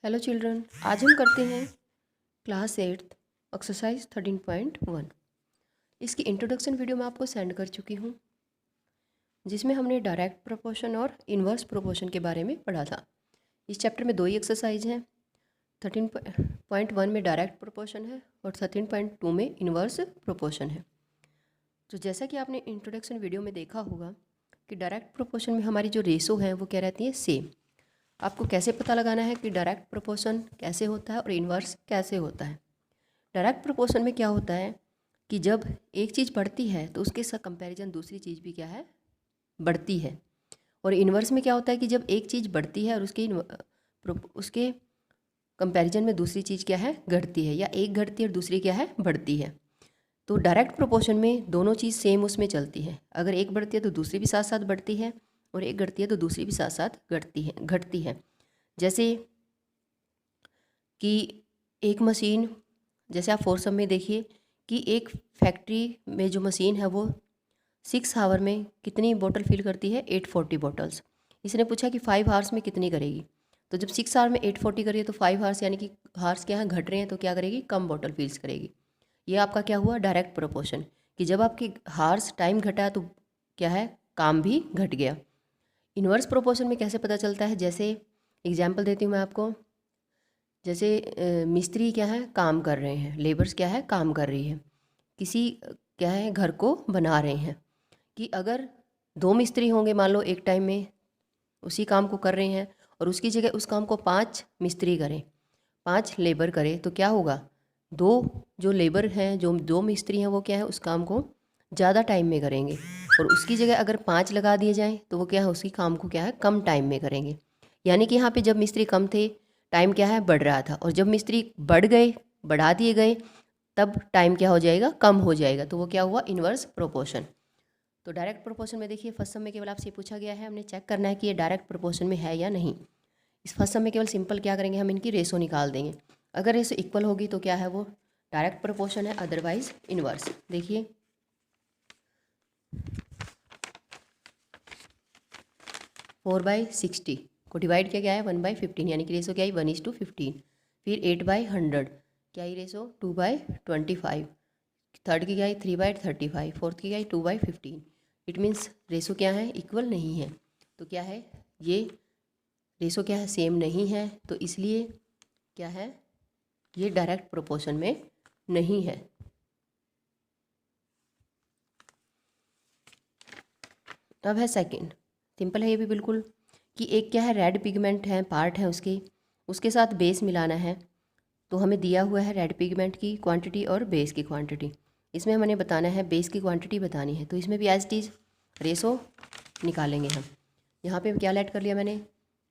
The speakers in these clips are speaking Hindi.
हेलो चिल्ड्रन, आज हम करते हैं क्लास 8th एक्सरसाइज 13.1। इसकी इंट्रोडक्शन वीडियो मैं आपको सेंड कर चुकी हूँ, जिसमें हमने डायरेक्ट प्रोपोर्शन और इन्वर्स प्रोपोर्शन के बारे में पढ़ा था। इस चैप्टर में दो ही एक्सरसाइज हैं। 13.1 में डायरेक्ट प्रोपोर्शन है और 13.2 में इन्वर्स प्रोपोर्शन है। तो जैसा कि आपने इंट्रोडक्शन वीडियो में देखा होगा कि डायरेक्ट प्रोपोर्शन में हमारी जो रेशो है वो क्या रहती है, सेम। आपको कैसे पता लगाना है कि डायरेक्ट प्रोपोर्शन कैसे होता है और इन्वर्स कैसे होता है। डायरेक्ट प्रोपोर्शन में क्या होता है कि जब एक चीज़ बढ़ती है तो उसके साथ कंपैरिजन दूसरी चीज़ भी क्या है, बढ़ती है। और इन्वर्स में क्या होता है कि जब एक चीज़ बढ़ती है और उसके कंपैरिजन में दूसरी चीज़ क्या है, घटती है, या एक घटती है और दूसरी क्या है, बढ़ती है। तो डायरेक्ट प्रोपोर्शन में दोनों चीज़ सेम उसमें चलती है। अगर एक बढ़ती है तो दूसरी भी साथ साथ बढ़ती है, और एक घटती है तो दूसरी भी साथ साथ घटती है। जैसे कि एक मशीन, जैसे आप फोर सम में देखिए कि एक फैक्ट्री में जो मशीन है वो 6 आवर में कितनी बोतल फिल करती है, 840 बॉटल्स। इसने पूछा कि 5 आवर्स में कितनी करेगी। तो जब 6 आवर में 840 करिए तो 5 आवर्स यानी कि हार्स क्या है, घट रहे हैं, तो क्या करेगी, कम बोतल फिल्स करेगी। ये आपका क्या हुआ, डायरेक्ट प्रोपोर्शन, कि जब आपकी हार्स टाइम घटा तो क्या है, काम भी घट गया। इन्वर्स प्रोपोर्शन में कैसे पता चलता है, जैसे एग्जांपल देती हूँ मैं आपको। जैसे मिस्त्री क्या है, काम कर रहे हैं, लेबर्स क्या है, काम कर रही है, किसी क्या है, घर को बना रहे हैं। कि अगर 2 मिस्त्री होंगे मान लो एक टाइम में उसी काम को कर रहे हैं, और उसकी जगह उस काम को 5 मिस्त्री करें, 5 लेबर करें, तो क्या होगा, 2 जो लेबर हैं, जो 2 मिस्त्री हैं, वो क्या है, उस काम को ज़्यादा टाइम में करेंगे। और उसकी जगह अगर 5 लगा दिए जाएँ तो वो क्या है, उसी काम को क्या है, कम टाइम में करेंगे। यानी कि यहाँ पे जब मिस्त्री कम थे टाइम क्या है, बढ़ रहा था, और जब मिस्त्री बढ़ गए, बढ़ा दिए गए, तब टाइम क्या हो जाएगा, कम हो जाएगा। तो वो क्या हुआ, इन्वर्स प्रोपोर्शन। तो डायरेक्ट प्रोपोर्शन में देखिए फर्स्ट सम में केवल आपसे पूछा गया है, हमने चेक करना है कि ये डायरेक्ट प्रोपोर्शन में है या नहीं। इस फर्स्ट सम में केवल सिंपल क्या करेंगे, हम इनकी रेशो निकाल देंगे। अगर रेशो इक्वल होगी तो क्या है, वो डायरेक्ट प्रोपोर्शन है, अदरवाइज इन्वर्स। देखिए 4/60 को डिवाइड किया गया है 1/15, यानी कि रेशो क्या है, 1:15। फिर 8/100 क्या है रेशो, 2/25। थर्ड की क्या है, 3/35। फोर्थ की क्या है, 2/15। इट मीन्स रेशो क्या है, इक्वल नहीं है। तो क्या है, ये रेशो क्या है, सेम नहीं है, तो इसलिए क्या है, ये डायरेक्ट प्रोपोर्शन में नहीं है। अब है सेकंड, सिंपल है ये भी बिल्कुल, कि एक क्या है, रेड पिगमेंट है, पार्ट है उसके साथ बेस मिलाना है। तो हमें दिया हुआ है रेड पिगमेंट की क्वांटिटी और बेस की क्वांटिटी। इसमें हमने बताना है, बेस की क्वांटिटी बतानी है। तो इसमें भी एज इट इज़ रेशो निकालेंगे हम। यहाँ पे क्या ऐड कर लिया मैंने,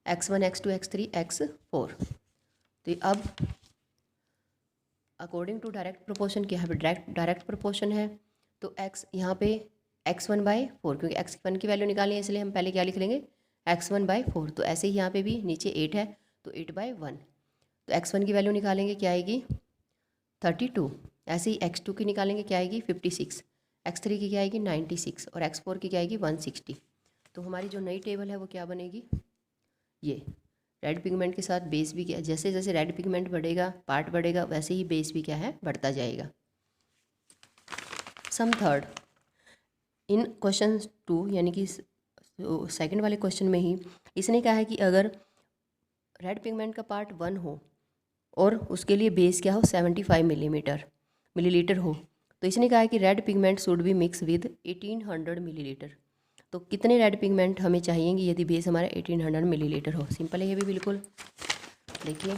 x1 x2 x3 x4। तो अब अकॉर्डिंग टू डायरेक्ट प्रोपोर्शन, क्या है, डायरेक्ट प्रोपोर्शन है, तो x यहाँ पे x1/4, क्योंकि x1 की वैल्यू निकालनी है, इसलिए हम पहले क्या लिख लेंगे, x1/4। तो ऐसे ही यहाँ पे भी नीचे 8 है तो 8/1। तो x1 की वैल्यू निकालेंगे, क्या आएगी, 32। ऐसे ही x2 की निकालेंगे, क्या आएगी, 56। x3 की क्या आएगी, 96। और x4 की क्या आएगी, 160। तो हमारी जो नई टेबल है वो क्या बनेगी, ये रेड पिगमेंट के साथ बेस भी क्या, जैसे जैसे रेड पिगमेंट बढ़ेगा, पार्ट बढ़ेगा, वैसे ही बेस भी क्या है, बढ़ता जाएगा। सम थर्ड, इन क्वेश्चन 2 यानी कि सेकंड वाले क्वेश्चन में ही इसने कहा है कि अगर रेड पिगमेंट का पार्ट 1 हो और उसके लिए बेस क्या हो, 75 मिलीलीटर हो, तो इसने कहा है कि red pigment should be mix with 1800 millilitre. तो कितने रेड पिगमेंट हमें चाहिएंगे यदि बेस हमारा 1800 मिलीलीटर हो। सिंपल है ये भी बिल्कुल। देखिए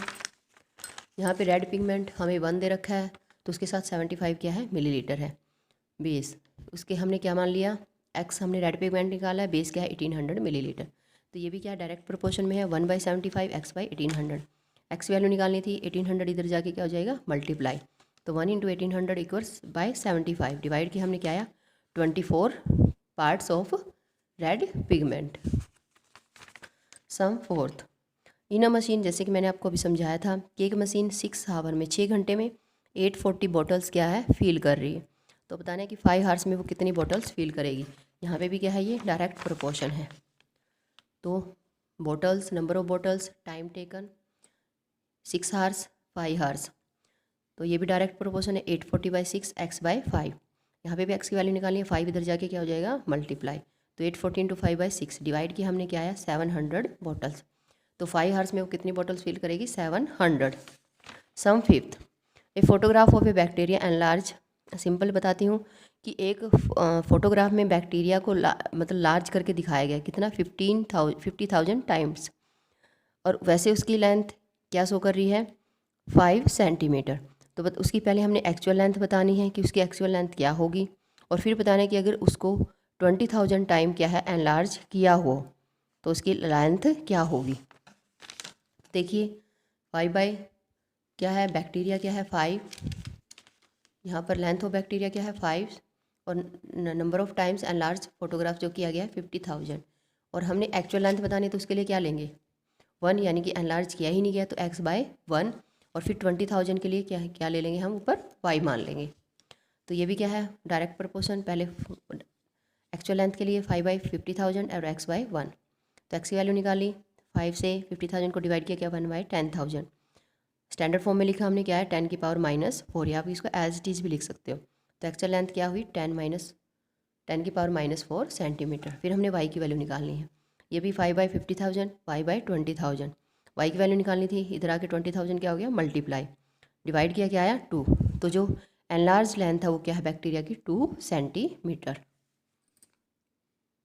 यहाँ पे रेड पिगमेंट हमें 1 दे रखा है, तो उसके साथ 75 क्या है, मिलीलीटर है बेस। उसके हमने क्या मान लिया, x हमने रेड पिगमेंट निकाला है, बेस क्या है, 1800 मिलीलीटर। तो ये भी क्या डायरेक्ट प्रोपोर्शन में है, 1/75 x/1800। x वैल्यू निकालनी थी, 1800 इधर जाके क्या हो जाएगा, मल्टीप्लाई। तो 1 × 1800 इक्वल्स बाय 75। डिवाइड की हमने क्या आया, 24 parts of red pigment. Some fourth, in a machine, जैसे कि मैंने आपको अभी समझाया था कि एक मशीन 6 आवर में, 6 घंटे में 840 बॉटल्स क्या है, फिल कर रही है। तो बताना है कि 5 आवर्स में वो कितनी बॉटल्स फिल करेगी। यहाँ पे भी क्या है, ये डायरेक्ट प्रोपोर्शन है। तो bottles, number of bottles, time taken, 6 hours 5 hours, तो ये भी डायरेक्ट प्रोपोर्शन है 840/6 x/5। यहाँ पे भी x की वैल्यू निकालनी है, 5 इधर जाके क्या हो जाएगा मल्टीप्लाई, तो 840 × 5/6 डिवाइड किया हमने, क्या आया 700 बॉटल्स। तो 5 हार्स में वो कितनी बॉटल्स फिल करेगी 700। Some fifth, a photograph of a bacteria and large. Simple बताती हूँ कि एक फोटोग्राफ में बैक्टीरिया को मतलब लार्ज करके दिखाया गया, कितना 50,000 टाइम्स, और वैसे उसकी लेंथ क्या शो कर रही है 5 सेंटीमीटर। तो उसकी पहले हमने एक्चुअल लेंथ बतानी है कि उसकी एक्चुअल लेंथ क्या होगी, और फिर बताना है कि अगर उसको 20,000 टाइम क्या है एनलार्ज किया हो तो उसकी लेंथ क्या होगी। देखिए 5 बाई क्या है बैक्टीरिया क्या है 5, यहाँ पर लेंथ ऑफ बैक्टीरिया क्या है 5, और number of times enlarge photograph जो किया गया है 50,000, और हमने एक्चुअल लेंथ बतानी है तो उसके लिए क्या लेंगे 1, यानी कि एनलार्ज किया ही नहीं गया तो x/1, और फिर 20,000 के लिए क्या ले लेंगे हम ऊपर y मान लेंगे। तो ये भी क्या है डायरेक्ट प्रोपोर्शन, पहले एक्चुअल लेंथ के लिए 5/50,000 और x/1। तो x की वैल्यू निकाली, 5 से 50,000 को डिवाइड किया क्या 1/10,000। स्टैंडर्ड फॉर्म में लिखा हमने क्या है 10 की पावर -4, या आप इसको एज इट इज़ भी लिख सकते हो। तो एक्चुअल लेंथ क्या हुई 10 की पावर -4 सेंटीमीटर। फिर हमने y की वैल्यू निकालनी है, ये भी 5/50,000 y/20,000, y की वैल्यू निकालनी थी, इधर आके 20,000 क्या हो गया मल्टीप्लाई, डिवाइड किया क्या आया 2। तो जो एनलार्ज लेंथ है वो क्या है बैक्टीरिया की 2 सेंटीमीटर।